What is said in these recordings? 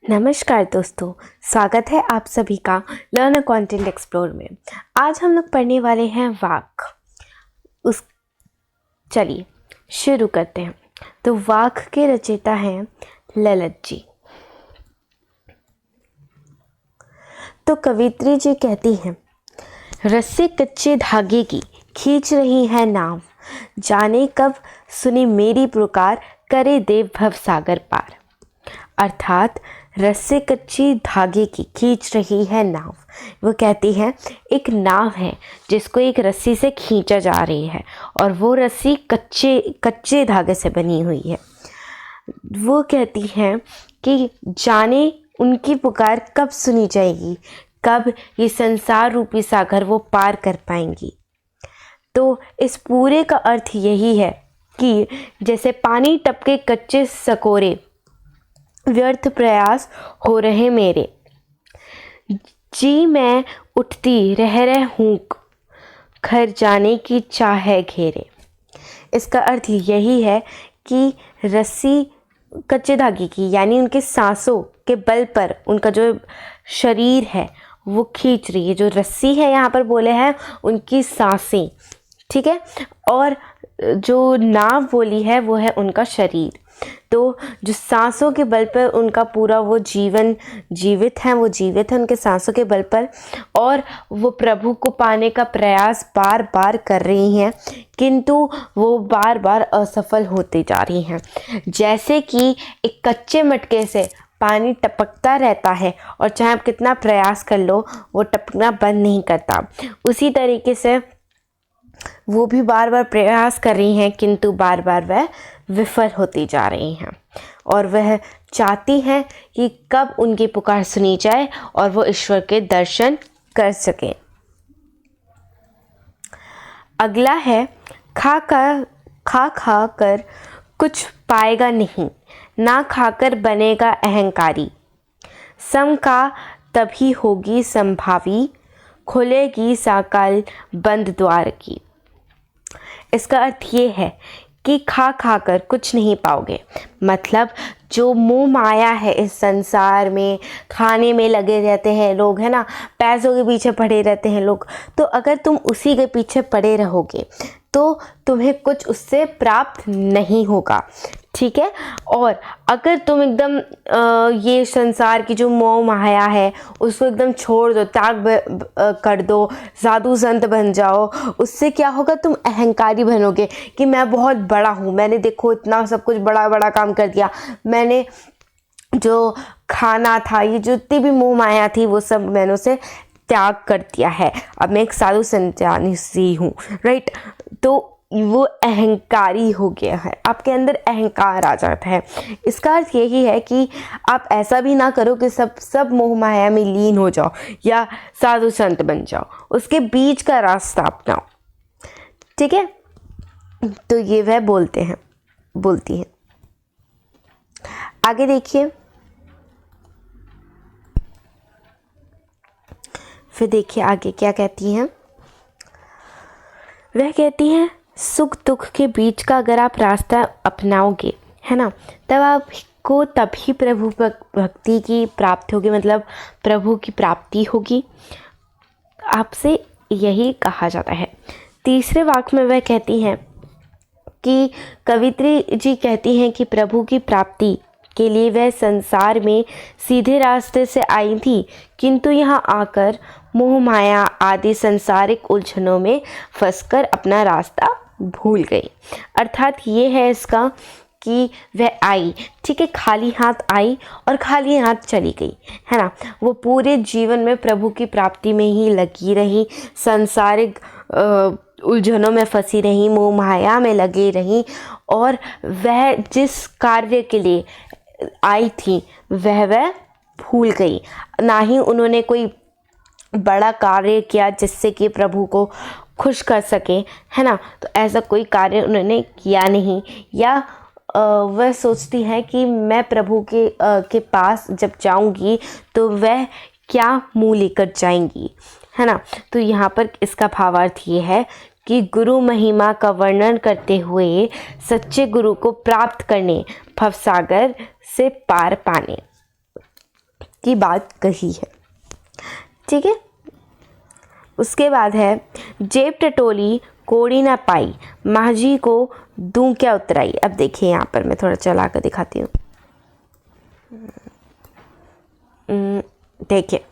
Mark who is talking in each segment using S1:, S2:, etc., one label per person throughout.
S1: नमस्कार दोस्तों, स्वागत है आप सभी का लर्न कंटेंट एक्सप्लोर में। आज हम लोग पढ़ने वाले हैं वाक। चलिए शुरू करते हैं। तो वाक के रचयिता हैं ललित जी। तो कवित्री जी कहती हैं, रस्से कच्चे धागे की खींच रही है नाव, जाने कब सुनी मेरी पुकार, करे देव भव सागर पार। अर्थात रस्से कच्ची धागे की खींच रही है नाव। वो कहती है एक नाव है जिसको एक रस्सी से खींचा जा रही है और वो रस्सी कच्चे धागे से बनी हुई है। वो कहती हैं कि जाने उनकी पुकार कब सुनी जाएगी, कब ये संसार रूपी सागर वो पार कर पाएंगी। तो इस पूरे का अर्थ यही है कि जैसे पानी टपके कच्चे सकोरे, व्यर्थ प्रयास हो रहे मेरे, जी मैं उठती रह हूँ, घर जाने की चाह है घेरे। इसका अर्थ यही है कि रस्सी कच्चे धागे की यानी उनके सांसों के बल पर उनका जो शरीर है वो खींच रही है। जो रस्सी है यहाँ पर बोले हैं उनकी सांसें, ठीक है, और जो नाव बोली है वो है उनका शरीर। तो जो सांसों के बल पर उनका पूरा वो जीवन जीवित है, वो जीवित है उनके सांसों के बल पर, और वो प्रभु को पाने का प्रयास बार बार कर रही हैं, किंतु वो बार बार असफल होती जा रही हैं। जैसे कि एक कच्चे मटके से पानी टपकता रहता है और चाहे आप कितना प्रयास कर लो वो टपकना बंद नहीं करता, उसी तरीके से वो भी बार बार प्रयास कर रही हैं किंतु बार बार वह विफल होती जा रही हैं और वह चाहती हैं कि कब उनकी पुकार सुनी जाए और वो ईश्वर के दर्शन कर सकें। अगला है खा कर कुछ पाएगा नहीं, ना खाकर बनेगा अहंकारी, सम का तभी होगी संभावी, खुलेगी साकाल बंद द्वार की। इसका अर्थ ये है कि खा कर कुछ नहीं पाओगे, मतलब जो मोह माया है इस संसार में, खाने में लगे रहते हैं लोग, है ना, पैसों के पीछे पड़े रहते हैं लोग। तो अगर तुम उसी के पीछे पड़े रहोगे तो तुम्हें कुछ उससे प्राप्त नहीं होगा, ठीक है। और अगर तुम एकदम ये संसार की जो मोह माया है उसको एकदम छोड़ दो, त्याग कर दो, साधु संत बन जाओ, उससे क्या होगा, तुम अहंकारी बनोगे कि मैं बहुत बड़ा हूँ, मैंने देखो इतना सब कुछ बड़ा बड़ा काम कर दिया, मैंने जो खाना था, ये जितनी भी मोह माया थी वो सब मैंने उसे त्याग कर दिया है, अब मैं एक साधु संन्यासी हूँ, राइट। तो वो अहंकारी हो गया है, आपके अंदर अहंकार आ जाता है। इसका अर्थ यही है कि आप ऐसा भी ना करो कि सब मोह माया में लीन हो जाओ या साधु संत बन जाओ, उसके बीच का रास्ता अपनाओ, ठीक है। तो ये वह बोलती हैं। आगे देखिए, फिर देखिए आगे क्या कहती हैं। वह कहती हैं सुख दुख के बीच का अगर आप रास्ता अपनाओगे, है ना, तब आपको तभी प्रभु भक्ति की प्राप्ति होगी, मतलब प्रभु की प्राप्ति होगी, आपसे यही कहा जाता है। तीसरे वाक्य में वह कहती हैं कि कवित्री जी कहती हैं कि प्रभु की प्राप्ति के लिए वह संसार में सीधे रास्ते से आई थी, किंतु यहाँ आकर मोह माया आदि संसारिक उलझनों में फंसकर अपना रास्ता भूल गई। अर्थात ये है इसका कि वह आई, ठीक है, खाली हाथ आई और खाली हाथ चली गई, है ना। वो पूरे जीवन में प्रभु की प्राप्ति में ही लगी रही, संसारिक उलझनों में फंसी रही, मोह माया में लगी रही, और वह जिस कार्य के लिए आई थी वह भूल गई। ना ही उन्होंने कोई बड़ा कार्य किया जिससे कि प्रभु को खुश कर सके, है ना। तो ऐसा कोई कार्य उन्होंने किया नहीं, या वह सोचती है कि मैं प्रभु के पास जब जाऊंगी तो वह क्या मुँह लेकर जाएंगी, है ना। तो यहाँ पर इसका भावार्थ ये है कि गुरु महिमा का वर्णन करते हुए सच्चे गुरु को प्राप्त करने, भवसागर से पार पाने। की बात कही है। ठीक है, उसके बाद है जेब टटोली कोड़ी ना पाई, माझी को दूं क्या उतराई। अब देखिए यहाँ पर मैं थोड़ा चला कर दिखाती हूँ। देखिए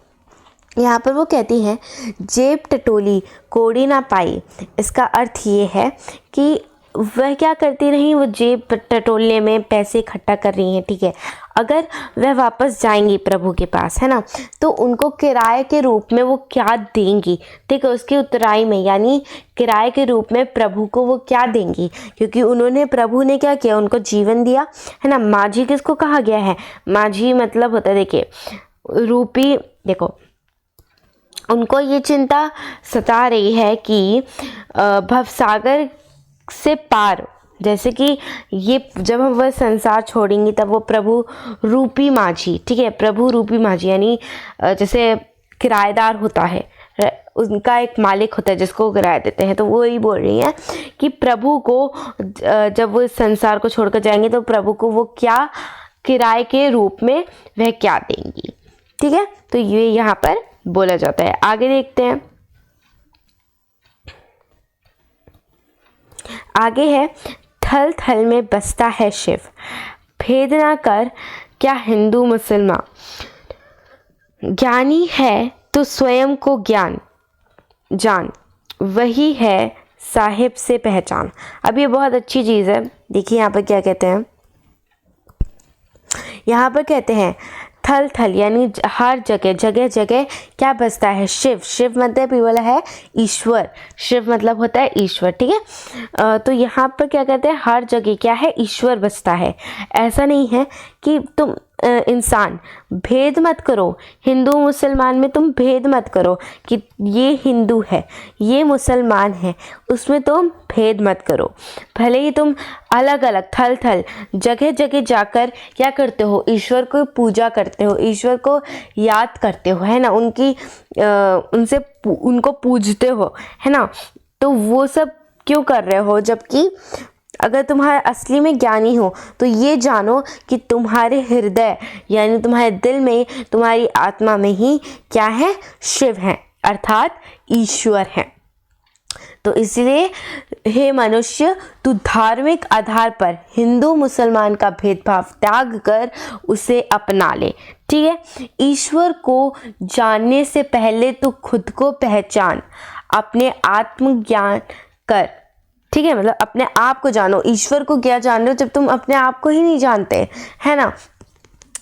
S1: यहाँ पर वो कहती है जेब टटोली कोड़ी ना पाई। इसका अर्थ ये है कि वह क्या करती रही, वो जेब टटोलने में पैसे इकट्ठा कर रही हैं। ठीक है, अगर वह वापस जाएंगी प्रभु के पास, है ना, तो उनको किराए के रूप में वो क्या देंगी। ठीक है, उसकी उतराई में यानी किराए के रूप में प्रभु को वो क्या देंगी, क्योंकि उन्होंने, प्रभु ने क्या किया, उनको जीवन दिया, है ना। माझी किसको कहा गया है, माझी मतलब होता है, देखिए रूपी, देखो उनको ये चिंता सता रही है कि भवसागर से पार, जैसे कि ये जब हम वह संसार छोड़ेंगी तब वो प्रभु रूपी माझी, ठीक है, प्रभु रूपी माझी यानी जैसे किराएदार होता है, उनका एक मालिक होता है जिसको किराया देते हैं, तो वो ही बोल रही है कि प्रभु को जब वो इस संसार को छोड़कर जाएंगे तो प्रभु को वो क्या किराए के रूप में वह क्या देंगी। ठीक है, तो ये यहाँ पर बोला जाता है। आगे देखते हैं, आगे है थल थल में बसता है शिव, भेद ना कर क्या हिंदू मुसलमान, ज्ञानी है तो स्वयं को ज्ञान जान, वही है साहिब से पहचान। अब ये बहुत अच्छी चीज़ है। देखिए यहाँ पर क्या कहते हैं, यहाँ पर कहते हैं थल थल यानी हर जगह, जगह जगह क्या बसता है शिव। शिव मतलब ये वाला है ईश्वर, शिव मतलब होता है ईश्वर। ठीक है, तो यहाँ पर क्या कहते हैं, हर जगह क्या है, ईश्वर बसता है। ऐसा नहीं है कि तुम इंसान भेद मत करो, हिंदू मुसलमान में तुम भेद मत करो कि ये हिंदू है ये मुसलमान है, उसमें तुम भेद मत करो। भले ही तुम अलग अलग थल थल जगह जगह जाकर क्या करते हो, ईश्वर को पूजा करते हो, ईश्वर को याद करते हो, है ना, उनको पूजते हो, है ना। तो वो सब क्यों कर रहे हो, जबकि अगर तुम्हारे असली में ज्ञानी हो तो ये जानो कि तुम्हारे हृदय यानी तुम्हारे दिल में, तुम्हारी आत्मा में ही क्या है, शिव है, अर्थात ईश्वर है। तो इसलिए हे मनुष्य, तू धार्मिक आधार पर हिंदू मुसलमान का भेदभाव त्याग कर उसे अपना ले। ठीक है, ईश्वर को जानने से पहले तू खुद को पहचान, अपने आत्मज्ञान कर। ठीक है, मतलब अपने आप को जानो। ईश्वर को क्या जान रहे हो जब तुम अपने आप को ही नहीं जानते, है ना।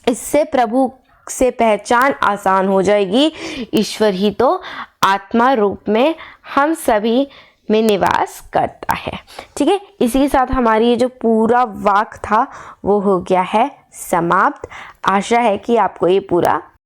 S1: इससे प्रभु से पहचान आसान हो जाएगी। ईश्वर ही तो आत्मा रूप में हम सभी में निवास करता है। ठीक है, इसी के साथ हमारी ये जो पूरा वाक्य था वो हो गया है समाप्त। आशा है कि आपको ये पूरा